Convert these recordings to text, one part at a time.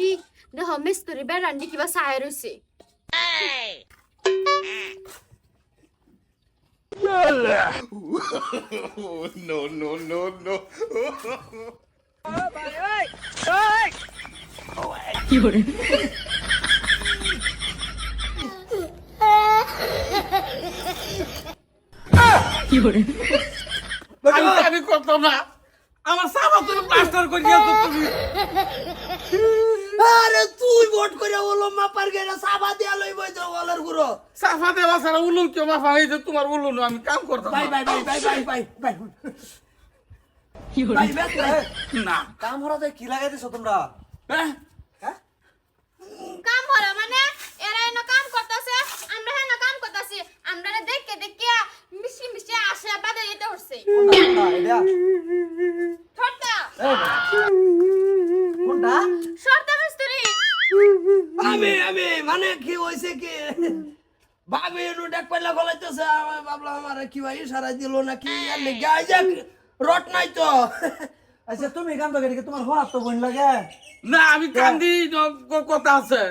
দি দেহ মিস্ত্রি বেড়ান্ডি কিবা চাই রইছে No, no, no, no. আমি করতাম না আমার সাবা তুমি প্লাস্টার করিয়া তো তুমি আরে তুই ভোট করে ওলো মাপার গেলে সাবা দিয়া লইব তো ওলার গুরো সাফা দেওয়া ছাড়া উলুন কেউ মাফা হয়েছে তোমার উলুন আমি কাম করতাম bye bye bye bye bye bye bye bye বেশ না কাম হরাতে কি লাগাইতেছো তোমরা হ্যাঁ কাম হলো মানে এরা এনে কাম করতেছে আমরা হেন কাম করতেছি আমরা দেখে দেখে মিশি মিশি আসে বাদে যেতে হচ্ছে ছোটটা কোনটা শর্তা মিস্ত্রি আমি মানে কি হইছে কি ভাবি এনু ডাক পাইলা গলাইতেছে আমি ভাবলাম আমারে কি ভাই ইশারা দিল নাকি আর গাই যাক রট নাই তো আচ্ছা তুমি কাম তো কেটে তোমার হওয়ার তো বোন লাগে না আমি কান্দি কথা আছে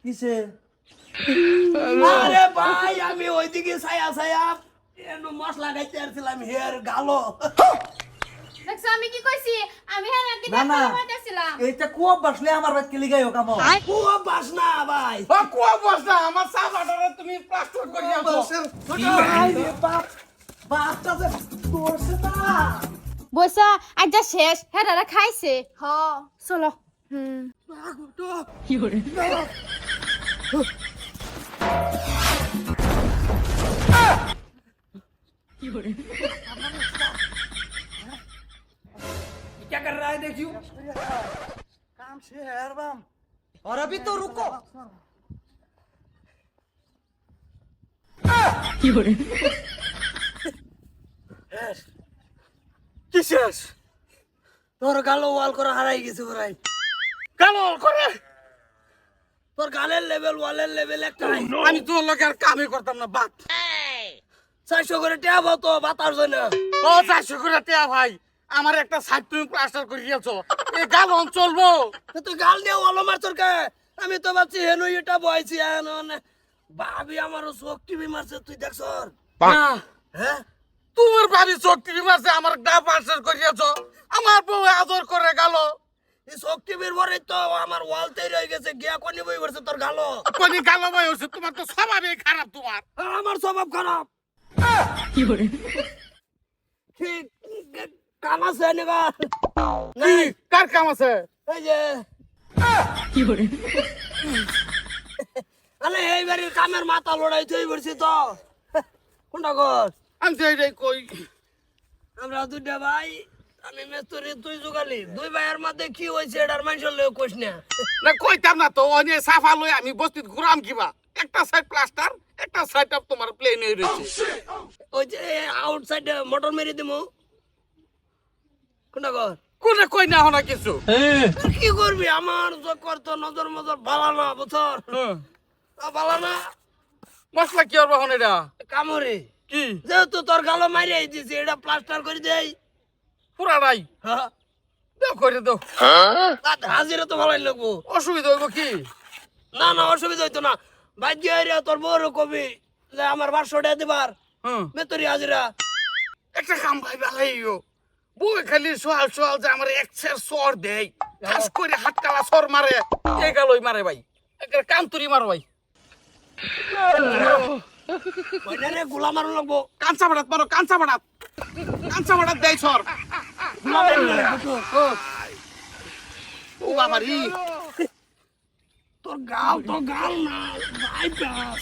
কিসে আরে ভাই আমি ওইদিকে ছায়া ছায়া এনু মশলা গাইতে আসছিলাম হেয়ার গালো দেখছ আমি কি কইছি আমি হেন কি না না দেখতেছিলাম এইটা কোপ বসলে আমার বাদ কেলি গায়ো কাম ও বাসনা ভাই ও কোয়া বসা আমার সাবাটারে তুমি প্লাস্টার করিয়া তো বাপ বাপটা যে তোরছে না বসা আজ শেষ হেরারা খাইছে হ চলো क्या कर रहा है देखियो काम से यार बम और अभी तो रुको কি শেষ তোর গালো ওয়াল করে হারাই গেছে ভাই কালো করে তোর গালের লেভেল ওয়ালের লেভেল একটা নাই আমি তোর লোক আর কামই করতাম না বাত 400 করে ট্যাব হতো বাতার জন্য ও 400 করে টিয়া ভাই আমার একটা সাইড তুমি প্লাস্টার করিয়াছো এই গাল চলবো তুই গাল দিয়ে ওয়াল মার তোর কে আমি তো ভাবছি হেনু এটা বইছি ভাবি আমার চোখ টিভি মারছে তুই দেখছ না হ্যাঁ তোমার ভাবি চোখ মারছে আমার গা প্লাস্টার করিয়াছো আমার বউ আদর করে গেল এই চোখ টিভির পরে তো আমার ওয়াল তৈরি হয়ে গেছে গিয়া কোনি বই পড়ছে তোর গালো কোনি গালো বই হচ্ছে তোমার তো স্বভাবই খারাপ তোমার আমার স্বভাব খারাপ ঠিক কাম আছে নেবা কি কার কাম আছে এই যে আরে এই বাড়ির কামের মাথা লড়াই তুই বলছি তো কোনটা কর আমি তো এইটাই কই আমরা দুইটা ভাই আমি মেস্তরি তুই জোগালি দুই ভাইয়ের মধ্যে কি হয়েছে এটার মানুষের লোক কোশ না না কইতাম না তো অনে সাফা লই আমি বস্তিত ঘুরাম কিবা একটা সাইড প্লাস্টার একটা সাইড অফ তোমার প্লেন হয়ে রয়েছে ওই যে আউটসাইডে মোটর মেরে দিমু কোনটা কর কোনে কই না হনা কিছু আর কি করবি আমার চক্কর তো নজর মজর ভালো না বছর ভালো না মশলা কি করবো হন এটা কামড়ে কি যেহেতু তোর গালো মারিয়ে দিছি এটা প্লাস্টার করে দেই পুরাটাই হ্যাঁ দাও করে দাও হাজিরা তো ভালোই লাগবো অসুবিধা হইব কি না না অসুবিধা হইতো না ভাগ্য হইরে তোর বড় কবি যে আমার 500 টাকা দিবার মেতরি হাজিরা একটা কাম ভাই ভাইও বই খালি সোয়াল সোয়াল যে আমার একসের সর দেই খাস করে হাতকালা সর মারে এই গালই মারে ভাই একটা কাম তুরি মারো ভাই কইনা রে গোলা মারন লাগবো কাঁচা বাড়াত মারো কাঁচা বাড়াত দেয় সর গোলা মারন লাগবো ও বাবারি তোর গাল না ভাই পাস